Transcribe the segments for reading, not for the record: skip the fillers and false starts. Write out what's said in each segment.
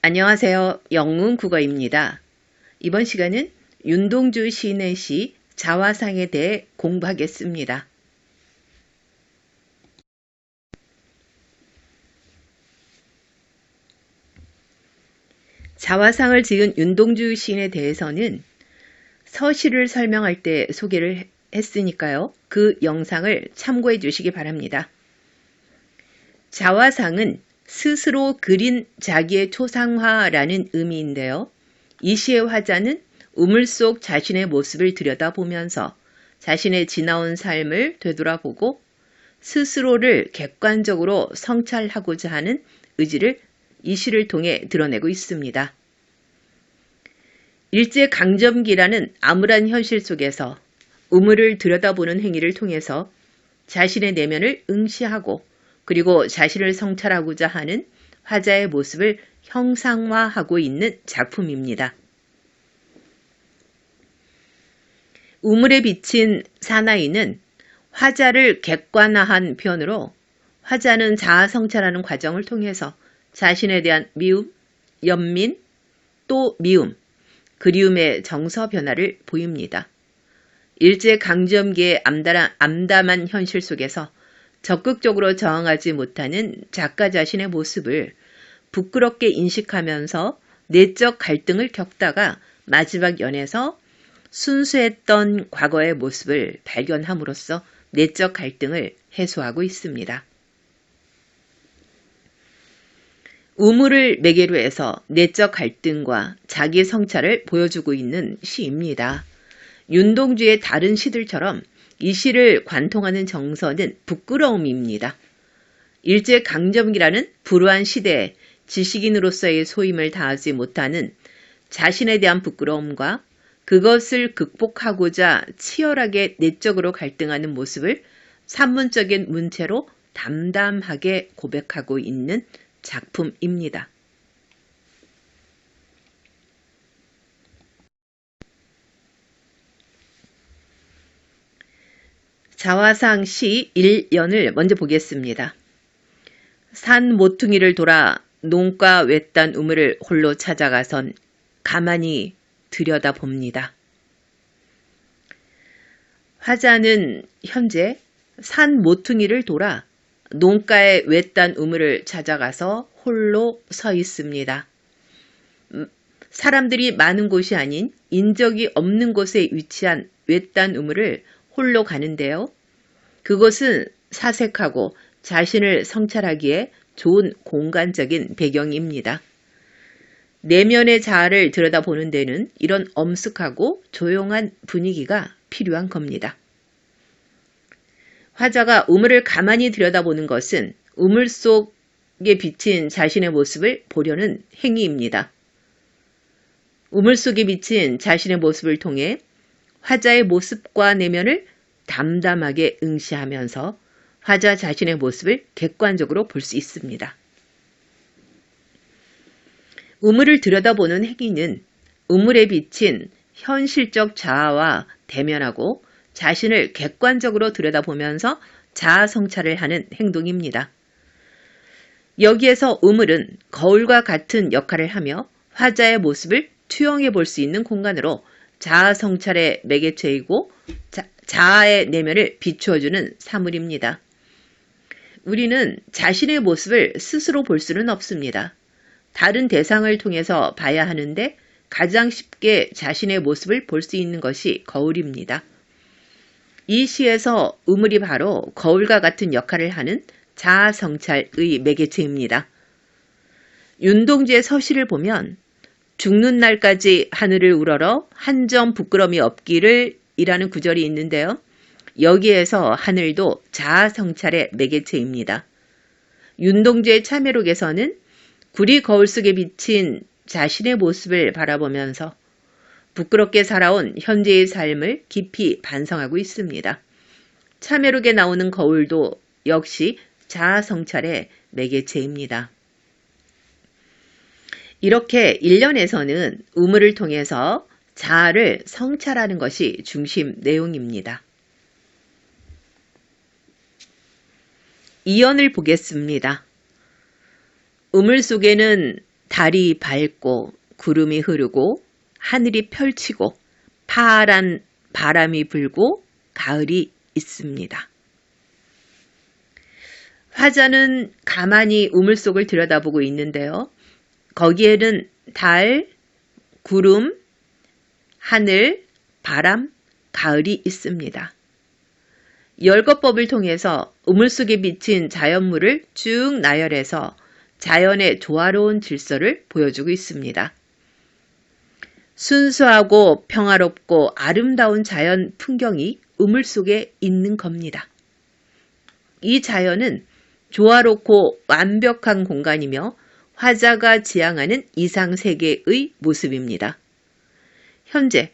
안녕하세요. 영문 국어입니다. 이번 시간은 윤동주 시인의 시 자화상에 대해 공부하겠습니다. 자화상을 지은 윤동주 시인에 대해서는 서시를 설명할 때 소개를 했으니까요. 그 영상을 참고해 주시기 바랍니다. 자화상은 스스로 그린 자기의 초상화라는 의미인데요. 이 시의 화자는 우물 속 자신의 모습을 들여다보면서 자신의 지나온 삶을 되돌아보고 스스로를 객관적으로 성찰하고자 하는 의지를 이 시를 통해 드러내고 있습니다. 일제강점기라는 암울한 현실 속에서 우물을 들여다보는 행위를 통해서 자신의 내면을 응시하고 그리고 자신을 성찰하고자 하는 화자의 모습을 형상화하고 있는 작품입니다. 우물에 비친 사나이는 화자를 객관화한 표현으로 화자는 자아 성찰하는 과정을 통해서 자신에 대한 미움, 연민, 또 미움, 그리움의 정서 변화를 보입니다. 일제강점기의 암담한 현실 속에서 적극적으로 저항하지 못하는 작가 자신의 모습을 부끄럽게 인식하면서 내적 갈등을 겪다가 마지막 연에서 순수했던 과거의 모습을 발견함으로써 내적 갈등을 해소하고 있습니다. 우물을 매개로 해서 내적 갈등과 자기 성찰을 보여주고 있는 시입니다. 윤동주의 다른 시들처럼 이 시를 관통하는 정서는 부끄러움입니다. 일제강점기라는 불우한 시대에 지식인으로서의 소임을 다하지 못하는 자신에 대한 부끄러움과 그것을 극복하고자 치열하게 내적으로 갈등하는 모습을 산문적인 문체로 담담하게 고백하고 있는 작품입니다. 자화상 시 1연을 먼저 보겠습니다. 산 모퉁이를 돌아 논가 외딴 우물을 홀로 찾아가선 가만히 들여다봅니다. 화자는 현재 산 모퉁이를 돌아 논가의 외딴 우물을 찾아가서 홀로 서 있습니다. 사람들이 많은 곳이 아닌 인적이 없는 곳에 위치한 외딴 우물을 홀로 가는데요. 그것은 사색하고 자신을 성찰하기에 좋은 공간적인 배경입니다. 내면의 자아를 들여다보는 데는 이런 엄숙하고 조용한 분위기가 필요한 겁니다. 화자가 우물을 가만히 들여다보는 것은 우물 속에 비친 자신의 모습을 보려는 행위입니다. 우물 속에 비친 자신의 모습을 통해 화자의 모습과 내면을 담담하게 응시하면서 화자 자신의 모습을 객관적으로 볼 수 있습니다. 우물을 들여다보는 행위는 우물에 비친 현실적 자아와 대면하고 자신을 객관적으로 들여다보면서 자아 성찰을 하는 행동입니다. 여기에서 우물은 거울과 같은 역할을 하며 화자의 모습을 투영해 볼 수 있는 공간으로 자아 성찰의 매개체이고 자아의 내면을 비추어주는 사물입니다. 우리는 자신의 모습을 스스로 볼 수는 없습니다. 다른 대상을 통해서 봐야 하는데 가장 쉽게 자신의 모습을 볼 수 있는 것이 거울입니다. 이 시에서 우물이 바로 거울과 같은 역할을 하는 자아 성찰의 매개체입니다. 윤동주의 서시를 보면 죽는 날까지 하늘을 우러러 한 점 부끄럼이 없기를 이라는 구절이 있는데요. 여기에서 하늘도 자아 성찰의 매개체입니다. 윤동주의 참회록에서는 구리 거울 속에 비친 자신의 모습을 바라보면서 부끄럽게 살아온 현재의 삶을 깊이 반성하고 있습니다. 참회록에 나오는 거울도 역시 자아 성찰의 매개체입니다. 이렇게 1년에서는 우물을 통해서 자아를 성찰하는 것이 중심 내용입니다. 2연을 보겠습니다. 우물 속에는 달이 밝고 구름이 흐르고 하늘이 펼치고 파란 바람이 불고 가을이 있습니다. 화자는 가만히 우물 속을 들여다보고 있는데요. 거기에는 달, 구름, 하늘, 바람, 가을이 있습니다. 열거법을 통해서 우물 속에 비친 자연물을 쭉 나열해서 자연의 조화로운 질서를 보여주고 있습니다. 순수하고 평화롭고 아름다운 자연 풍경이 우물 속에 있는 겁니다. 이 자연은 조화롭고 완벽한 공간이며 화자가 지향하는 이상세계의 모습입니다. 현재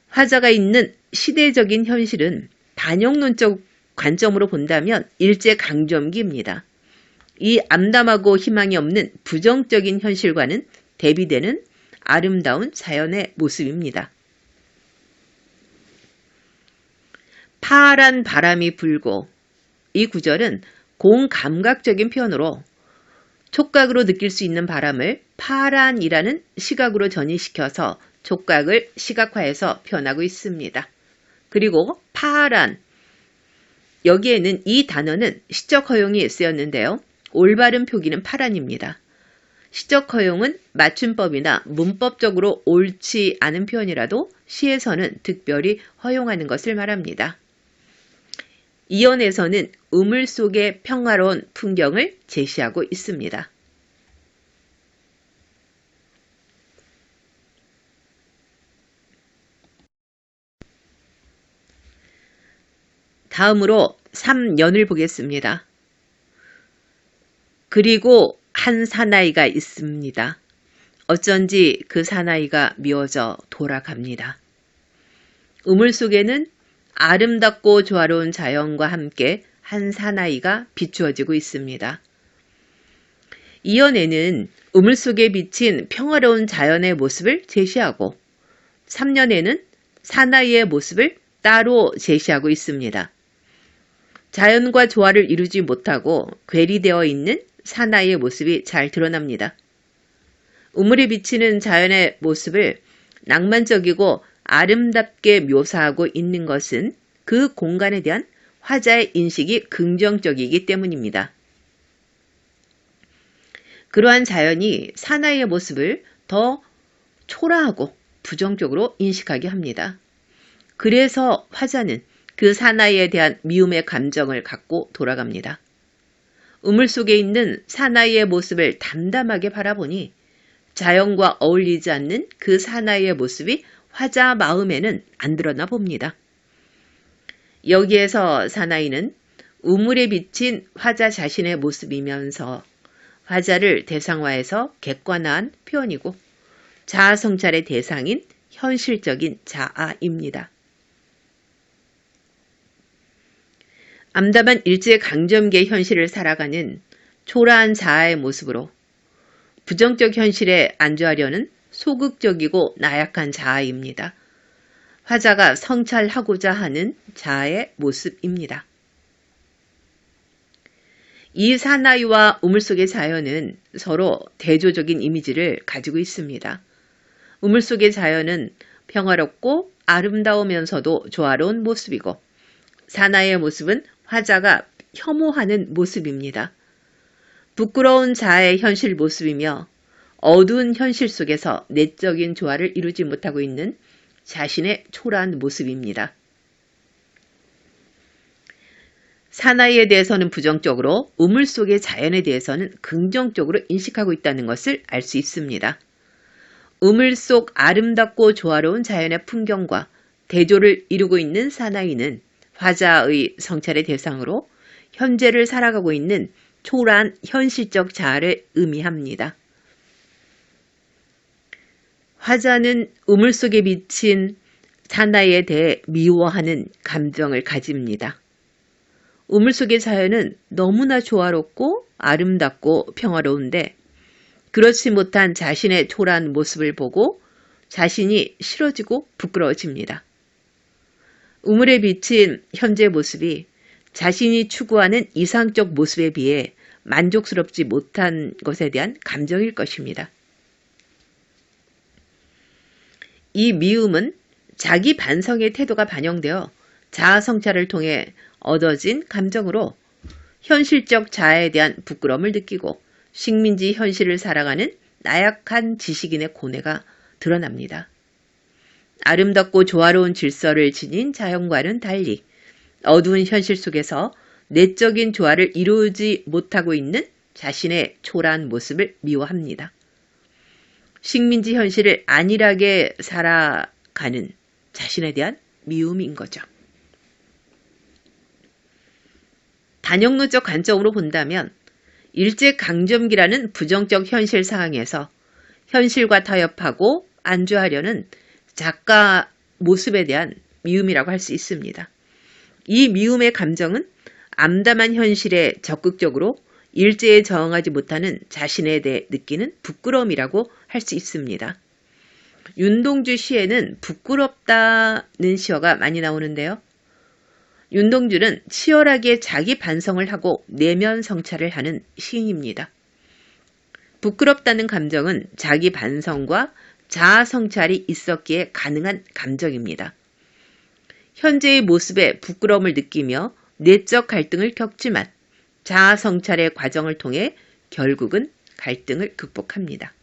화자가 있는 시대적인 현실은 반영론적 관점으로 본다면 일제강점기입니다. 이 암담하고 희망이 없는 부정적인 현실과는 대비되는 아름다운 자연의 모습입니다. 파란 바람이 불고, 이 구절은 공감각적인 표현으로 촉각으로 느낄 수 있는 바람을 파란이라는 시각으로 전이시켜서 촉각을 시각화해서 표현하고 있습니다. 그리고 파란, 여기에는 이 단어는 시적 허용이 쓰였는데요. 올바른 표기는 파란입니다. 시적 허용은 맞춤법이나 문법적으로 옳지 않은 표현이라도 시에서는 특별히 허용하는 것을 말합니다. 이언에서는 우물 속의 평화로운 풍경을 제시하고 있습니다. 다음으로 3년을 보겠습니다. 그리고 한 사나이가 있습니다. 어쩐지 그 사나이가 미워져 돌아갑니다. 우물 속에는 아름답고 조화로운 자연과 함께 한 사나이가 비추어지고 있습니다. 이연에는 우물 속에 비친 평화로운 자연의 모습을 제시하고 3년에는 사나이의 모습을 따로 제시하고 있습니다. 자연과 조화를 이루지 못하고 괴리되어 있는 사나이의 모습이 잘 드러납니다. 우물에 비치는 자연의 모습을 낭만적이고 아름답게 묘사하고 있는 것은 그 공간에 대한 화자의 인식이 긍정적이기 때문입니다. 그러한 자연이 사나이의 모습을 더 초라하고 부정적으로 인식하게 합니다. 그래서 화자는 그 사나이에 대한 미움의 감정을 갖고 돌아갑니다. 우물 속에 있는 사나이의 모습을 담담하게 바라보니 자연과 어울리지 않는 그 사나이의 모습이 화자 마음에는 안 드러나 봅니다. 여기에서 사나이는 우물에 비친 화자 자신의 모습이면서 화자를 대상화해서 객관화한 표현이고 자아 성찰의 대상인 현실적인 자아입니다. 암담한 일제강점기의 현실을 살아가는 초라한 자아의 모습으로 부정적 현실에 안주하려는 소극적이고 나약한 자아입니다. 화자가 성찰하고자 하는 자아의 모습입니다. 이 사나이와 우물 속의 자연은 서로 대조적인 이미지를 가지고 있습니다. 우물 속의 자연은 평화롭고 아름다우면서도 조화로운 모습이고 사나이의 모습은 화자가 혐오하는 모습입니다. 부끄러운 자아의 현실 모습이며 어두운 현실 속에서 내적인 조화를 이루지 못하고 있는 자신의 초라한 모습입니다. 사나이에 대해서는 부정적으로 우물 속의 자연에 대해서는 긍정적으로 인식하고 있다는 것을 알 수 있습니다. 우물 속 아름답고 조화로운 자연의 풍경과 대조를 이루고 있는 사나이는 화자의 성찰의 대상으로 현재를 살아가고 있는 초라한 현실적 자아를 의미합니다. 화자는 우물 속에 비친 사나이에 대해 미워하는 감정을 가집니다. 우물 속의 자연은 너무나 조화롭고 아름답고 평화로운데 그렇지 못한 자신의 초라한 모습을 보고 자신이 싫어지고 부끄러워집니다. 우물에 비친 현재 모습이 자신이 추구하는 이상적 모습에 비해 만족스럽지 못한 것에 대한 감정일 것입니다. 이 미움은 자기 반성의 태도가 반영되어 자아 성찰을 통해 얻어진 감정으로 현실적 자아에 대한 부끄러움을 느끼고 식민지 현실을 살아가는 나약한 지식인의 고뇌가 드러납니다. 아름답고 조화로운 질서를 지닌 자연과는 달리 어두운 현실 속에서 내적인 조화를 이루지 못하고 있는 자신의 초라한 모습을 미워합니다. 식민지 현실을 안일하게 살아가는 자신에 대한 미움인 거죠. 단역론적 관점으로 본다면 일제강점기라는 부정적 현실 상황에서 현실과 타협하고 안주하려는 작가 모습에 대한 미움이라고 할 수 있습니다. 이 미움의 감정은 암담한 현실에 적극적으로 일제에 저항하지 못하는 자신에 대해 느끼는 부끄러움이라고 할 수 있습니다. 윤동주 시에는 부끄럽다는 시어가 많이 나오는데요. 윤동주는 치열하게 자기 반성을 하고 내면 성찰을 하는 시인입니다. 부끄럽다는 감정은 자기 반성과 자아 성찰이 있었기에 가능한 감정입니다. 현재의 모습에 부끄러움을 느끼며 내적 갈등을 겪지만 자아 성찰의 과정을 통해 결국은 갈등을 극복합니다.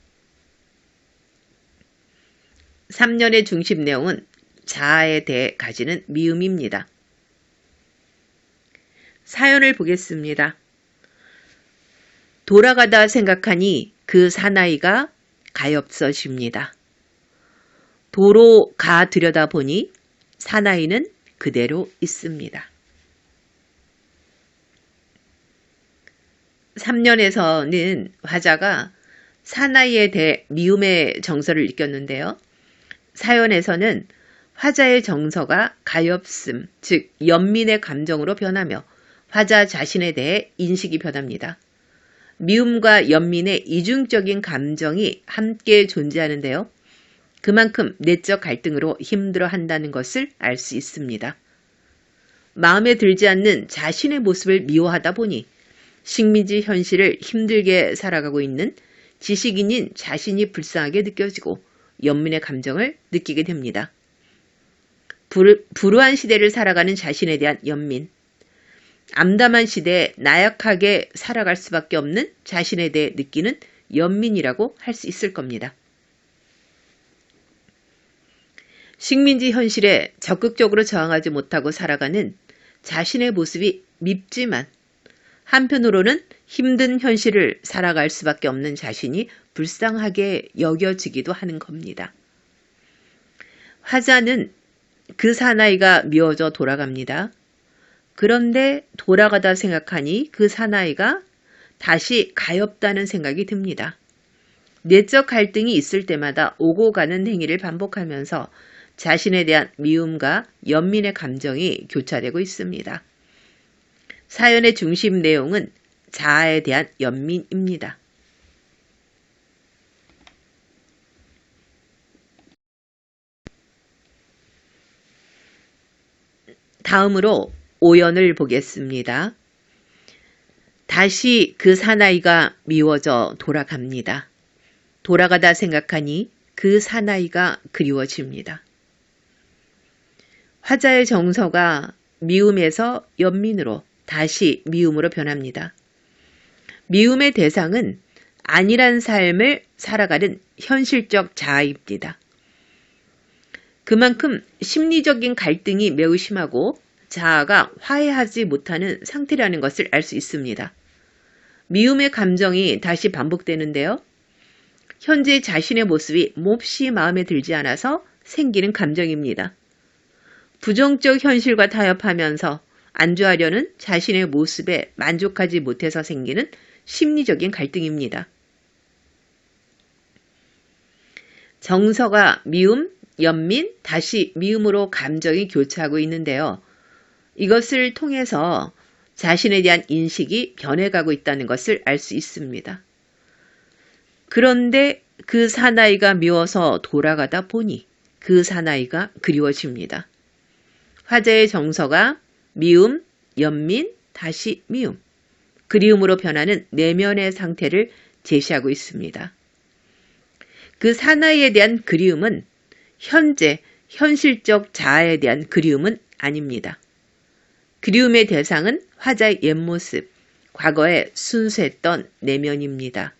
3년의 중심 내용은 자아에 대해 가지는 미움입니다. 사연을 보겠습니다. 돌아가다 생각하니 그 사나이가 가엾어집니다. 도로 가 들여다보니 사나이는 그대로 있습니다. 3년에서는 화자가 사나이에 대해 미움의 정서를 느꼈는데요. 사연에서는 화자의 정서가 가엾음, 즉 연민의 감정으로 변하며 화자 자신에 대해 인식이 변합니다. 미움과 연민의 이중적인 감정이 함께 존재하는데요. 그만큼 내적 갈등으로 힘들어한다는 것을 알 수 있습니다. 마음에 들지 않는 자신의 모습을 미워하다 보니 식민지 현실을 힘들게 살아가고 있는 지식인인 자신이 불쌍하게 느껴지고 연민의 감정을 느끼게 됩니다. 불우한 시대를 살아가는 자신에 대한 연민, 암담한 시대에 나약하게 살아갈 수밖에 없는 자신에 대해 느끼는 연민이라고 할 수 있을 겁니다. 식민지 현실에 적극적으로 저항하지 못하고 살아가는 자신의 모습이 밉지만 한편으로는 힘든 현실을 살아갈 수밖에 없는 자신이 불쌍하게 여겨지기도 하는 겁니다. 화자는 그 사나이가 미워져 돌아갑니다. 그런데 돌아가다 생각하니 그 사나이가 다시 가엾다는 생각이 듭니다. 내적 갈등이 있을 때마다 오고 가는 행위를 반복하면서 자신에 대한 미움과 연민의 감정이 교차되고 있습니다. 사연의 중심 내용은 자아에 대한 연민입니다. 다음으로 오연을 보겠습니다. 다시 그 사나이가 미워져 돌아갑니다. 돌아가다 생각하니 그 사나이가 그리워집니다. 화자의 정서가 미움에서 연민으로 다시 미움으로 변합니다. 미움의 대상은 안일한 삶을 살아가는 현실적 자아입니다. 그만큼 심리적인 갈등이 매우 심하고 자아가 화해하지 못하는 상태라는 것을 알 수 있습니다. 미움의 감정이 다시 반복되는데요. 현재 자신의 모습이 몹시 마음에 들지 않아서 생기는 감정입니다. 부정적 현실과 타협하면서 안주하려는 자신의 모습에 만족하지 못해서 생기는 심리적인 갈등입니다. 정서가 미움, 연민, 다시 미움으로 감정이 교차하고 있는데요. 이것을 통해서 자신에 대한 인식이 변해가고 있다는 것을 알 수 있습니다. 그런데 그 사나이가 미워서 돌아가다 보니 그 사나이가 그리워집니다. 화자의 정서가 미움, 연민, 다시 미움. 그리움으로 변하는 내면의 상태를 제시하고 있습니다. 그 사나이에 대한 그리움은 현재, 현실적 자아에 대한 그리움은 아닙니다. 그리움의 대상은 화자의 옛모습, 과거에 순수했던 내면입니다.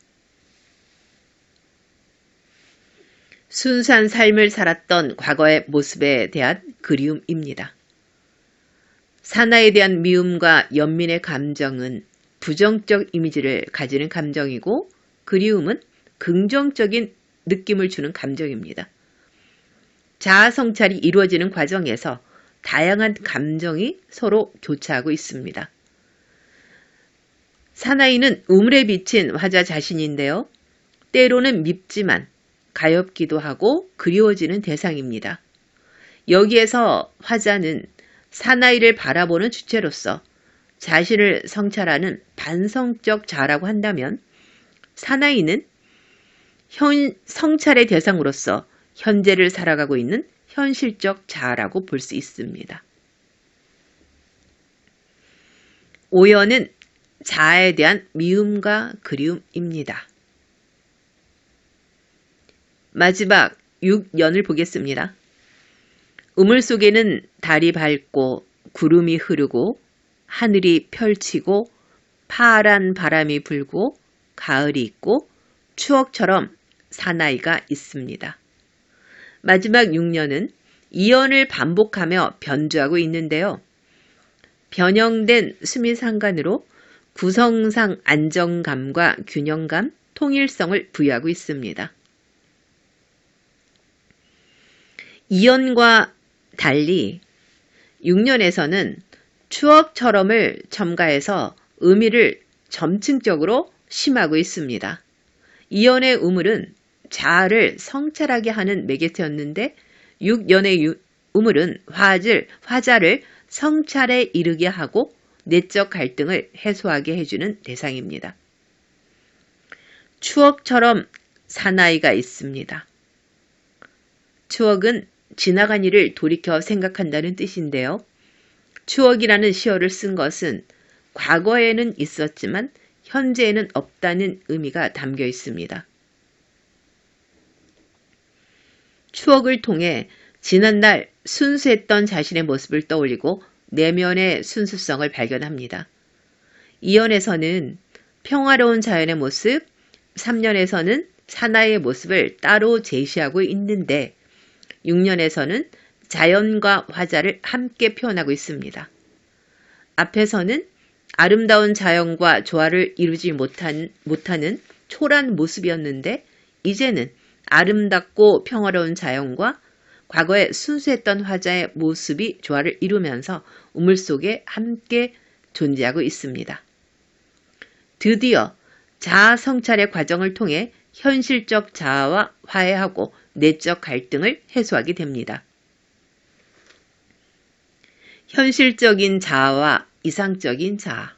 순수한 삶을 살았던 과거의 모습에 대한 그리움입니다. 사나이에 대한 미움과 연민의 감정은 부정적 이미지를 가지는 감정이고 그리움은 긍정적인 느낌을 주는 감정입니다. 자아 성찰이 이루어지는 과정에서 다양한 감정이 서로 교차하고 있습니다. 사나이는 우물에 비친 화자 자신인데요. 때로는 밉지만 가엾기도 하고 그리워지는 대상입니다. 여기에서 화자는 사나이를 바라보는 주체로서 자신을 성찰하는 반성적 자라고 한다면 사나이는 성찰의 대상으로서 현재를 살아가고 있는 현실적 자라고 볼 수 있습니다. 오연은 자아에 대한 미움과 그리움입니다. 마지막 6연을 보겠습니다. 우물 속에는 달이 밝고 구름이 흐르고 하늘이 펼치고 파란 바람이 불고 가을이 있고 추억처럼 사나이가 있습니다. 마지막 6년은 2연을 반복하며 변주하고 있는데요. 변형된 수미상관으로 구성상 안정감과 균형감, 통일성을 부여하고 있습니다. 2연과 달리 6년에서는 추억처럼을 첨가해서 의미를 점층적으로 심하고 있습니다. 2연의 우물은 자아를 성찰하게 하는 매개체였는데 6연의 우물은 화자를 성찰에 이르게 하고 내적 갈등을 해소하게 해주는 대상입니다. 추억처럼 사나이가 있습니다. 추억은 지나간 일을 돌이켜 생각한다는 뜻인데요. 추억이라는 시어를 쓴 것은 과거에는 있었지만 현재에는 없다는 의미가 담겨 있습니다. 추억을 통해 지난날 순수했던 자신의 모습을 떠올리고 내면의 순수성을 발견합니다. 2연에서는 평화로운 자연의 모습, 3년에서는 사나이의 모습을 따로 제시하고 있는데 6년에서는 자연과 화자를 함께 표현하고 있습니다. 앞에서는 아름다운 자연과 조화를 이루지 못하는 초라한 모습이었는데 이제는 아름답고 평화로운 자연과 과거에 순수했던 화자의 모습이 조화를 이루면서 우물 속에 함께 존재하고 있습니다. 드디어 자아 성찰의 과정을 통해 현실적 자아와 화해하고 내적 갈등을 해소하게 됩니다. 현실적인 자아와 이상적인 자아,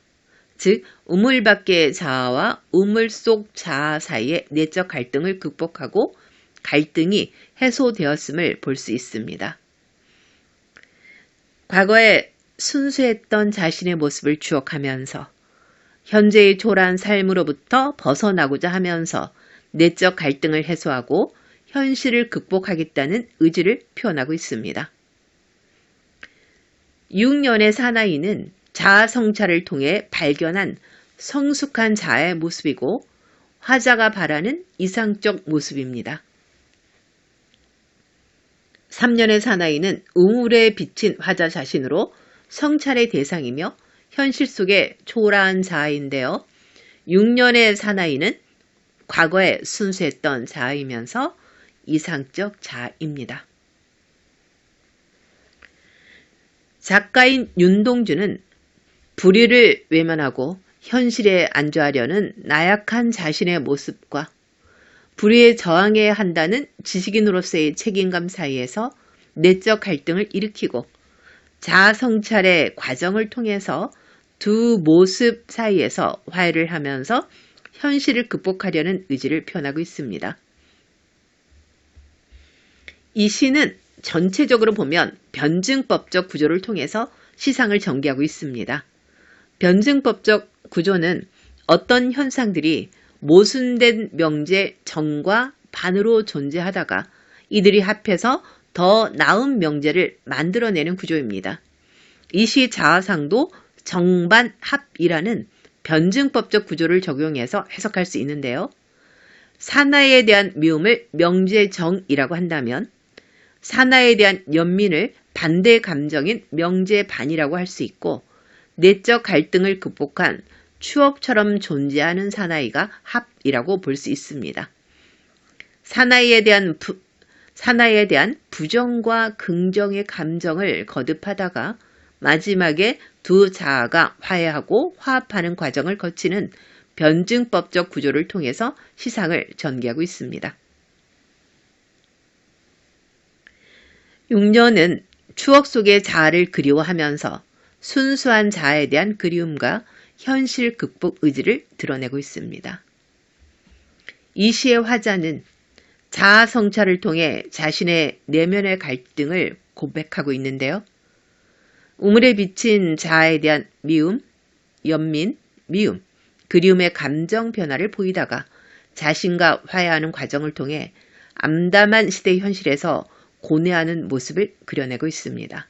즉 우물 밖의 자아와 우물 속 자아 사이의 내적 갈등을 극복하고 갈등이 해소되었음을 볼 수 있습니다. 과거에 순수했던 자신의 모습을 추억하면서 현재의 초라한 삶으로부터 벗어나고자 하면서 내적 갈등을 해소하고 현실을 극복하겠다는 의지를 표현하고 있습니다. 6년의 사나이는 자아 성찰을 통해 발견한 성숙한 자아의 모습이고 화자가 바라는 이상적 모습입니다. 3년의 사나이는 우물에 비친 화자 자신으로 성찰의 대상이며 현실 속의 초라한 자아인데요. 6년의 사나이는 과거에 순수했던 자아이면서 이상적 자아입니다. 작가인 윤동주는 불의를 외면하고 현실에 안주하려는 나약한 자신의 모습과 불의에 저항해야 한다는 지식인으로서의 책임감 사이에서 내적 갈등을 일으키고 자아 성찰의 과정을 통해서 두 모습 사이에서 화해를 하면서 현실을 극복하려는 의지를 표현하고 있습니다. 이 시는 전체적으로 보면 변증법적 구조를 통해서 시상을 전개하고 있습니다. 변증법적 구조는 어떤 현상들이 모순된 명제 정과 반으로 존재하다가 이들이 합해서 더 나은 명제를 만들어내는 구조입니다. 이 시 자화상도 정반합이라는 변증법적 구조를 적용해서 해석할 수 있는데요. 사나이에 대한 미움을 명제정이라고 한다면 사나이에 대한 연민을 반대 감정인 명제반이라고 할 수 있고 내적 갈등을 극복한 추억처럼 존재하는 사나이가 합이라고 볼 수 있습니다. 사나이에 대한 부정과 긍정의 감정을 거듭하다가 마지막에 두 자아가 화해하고 화합하는 과정을 거치는 변증법적 구조를 통해서 시상을 전개하고 있습니다. 융녀는 추억 속의 자아를 그리워하면서 순수한 자아에 대한 그리움과 현실 극복 의지를 드러내고 있습니다. 이 시의 화자는 자아 성찰을 통해 자신의 내면의 갈등을 고백하고 있는데요. 우물에 비친 자아에 대한 미움, 연민, 미움, 그리움의 감정 변화를 보이다가 자신과 화해하는 과정을 통해 암담한 시대 현실에서 고뇌하는 모습을 그려내고 있습니다.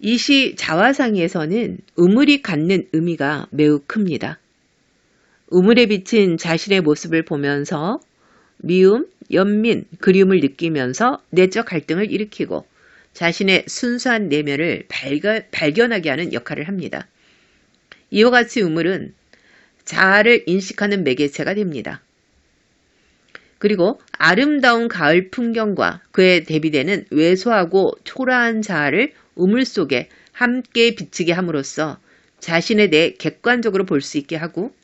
이 시 자화상에서는 우물이 갖는 의미가 매우 큽니다. 우물에 비친 자신의 모습을 보면서 미움, 연민, 그리움을 느끼면서 내적 갈등을 일으키고 자신의 순수한 내면을 발견하게 하는 역할을 합니다. 이와 같이 우물은 자아를 인식하는 매개체가 됩니다. 그리고 아름다운 가을 풍경과 그에 대비되는 왜소하고 초라한 자아를 우물 속에 함께 비치게 함으로써 자신에 대해 객관적으로 볼 수 있게 하고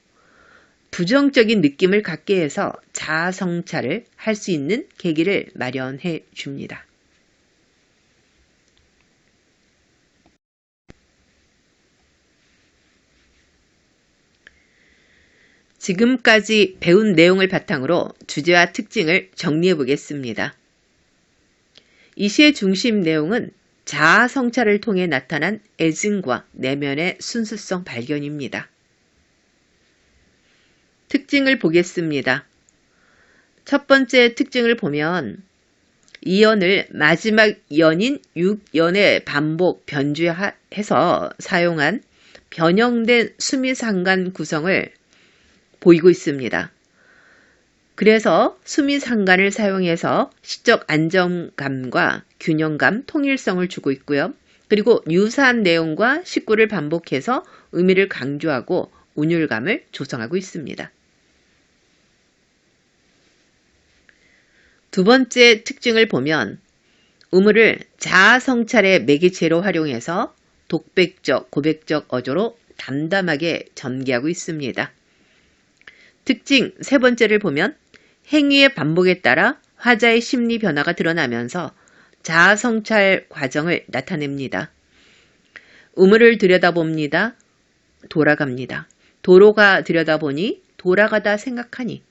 부정적인 느낌을 갖게 해서 자아 성찰을 할 수 있는 계기를 마련해 줍니다. 지금까지 배운 내용을 바탕으로 주제와 특징을 정리해 보겠습니다. 이 시의 중심 내용은 자아 성찰을 통해 나타난 애증과 내면의 순수성 발견입니다. 특징을 보겠습니다. 첫 번째 특징을 보면 이 연을 마지막 연인 6연의 반복 변주해서 사용한 변형된 수미상관 구성을 보이고 있습니다. 그래서 수미상관을 사용해서 시적 안정감과 균형감, 통일성을 주고 있고요. 그리고 유사한 내용과 식구를 반복해서 의미를 강조하고 운율감을 조성하고 있습니다. 두 번째 특징을 보면 우물을 자아 성찰의 매개체로 활용해서 독백적, 고백적 어조로 담담하게 전개하고 있습니다. 특징 세 번째를 보면 행위의 반복에 따라 화자의 심리 변화가 드러나면서 자아 성찰 과정을 나타냅니다. 우물을 들여다봅니다. 돌아갑니다. 도로가 들여다보니 돌아가다 생각하니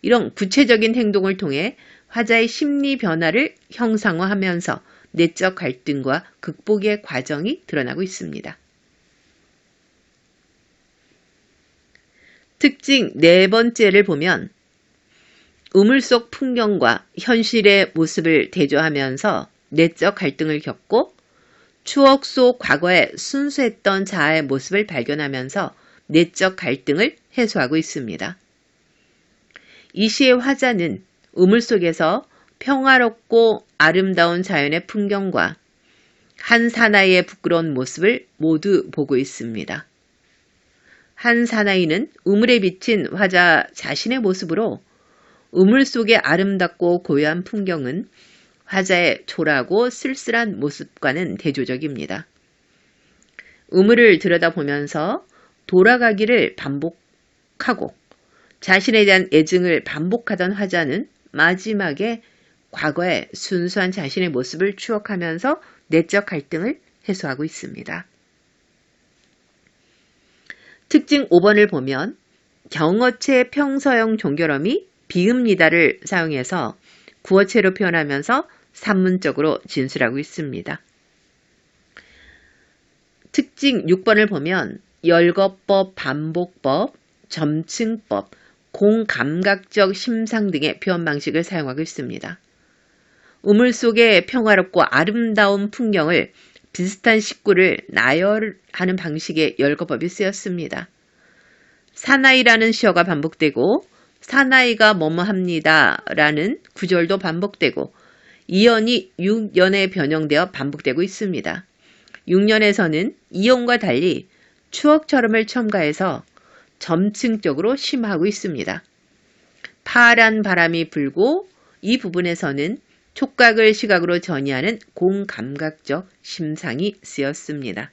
이런 구체적인 행동을 통해 화자의 심리 변화를 형상화하면서 내적 갈등과 극복의 과정이 드러나고 있습니다. 특징 네 번째를 보면 우물 속 풍경과 현실의 모습을 대조하면서 내적 갈등을 겪고 추억 속 과거에 순수했던 자아의 모습을 발견하면서 내적 갈등을 해소하고 있습니다. 이 시의 화자는 우물 속에서 평화롭고 아름다운 자연의 풍경과 한 사나이의 부끄러운 모습을 모두 보고 있습니다. 한 사나이는 우물에 비친 화자 자신의 모습으로 우물 속의 아름답고 고요한 풍경은 화자의 초라하고 쓸쓸한 모습과는 대조적입니다. 우물을 들여다보면서 돌아가기를 반복하고 자신에 대한 애증을 반복하던 화자는 마지막에 과거의 순수한 자신의 모습을 추억하면서 내적 갈등을 해소하고 있습니다. 특징 5번을 보면 경어체 평서형 종결어미 비읍니다를 사용해서 구어체로 표현하면서 산문적으로 진술하고 있습니다. 특징 6번을 보면 열거법, 반복법, 점층법, 공감각적 심상 등의 표현 방식을 사용하고 있습니다. 우물 속의 평화롭고 아름다운 풍경을 비슷한 식구를 나열하는 방식의 열거법이 쓰였습니다. 사나이라는 시어가 반복되고 사나이가 뭐뭐 합니다 라는 구절도 반복되고 2연이 6연에 변형되어 반복되고 있습니다. 6년에서는 2연과 달리 추억처럼을 첨가해서 점층적으로 심화하고 있습니다. 파란 바람이 불고 이 부분에서는 촉각을 시각으로 전이하는 공감각적 심상이 쓰였습니다.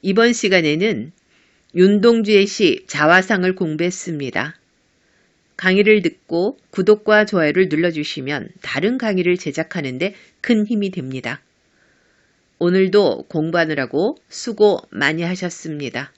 이번 시간에는 윤동주의 시 자화상을 공부했습니다. 강의를 듣고 구독과 좋아요를 눌러주시면 다른 강의를 제작하는 데 큰 힘이 됩니다. 오늘도 공부하느라고 수고 많이 하셨습니다.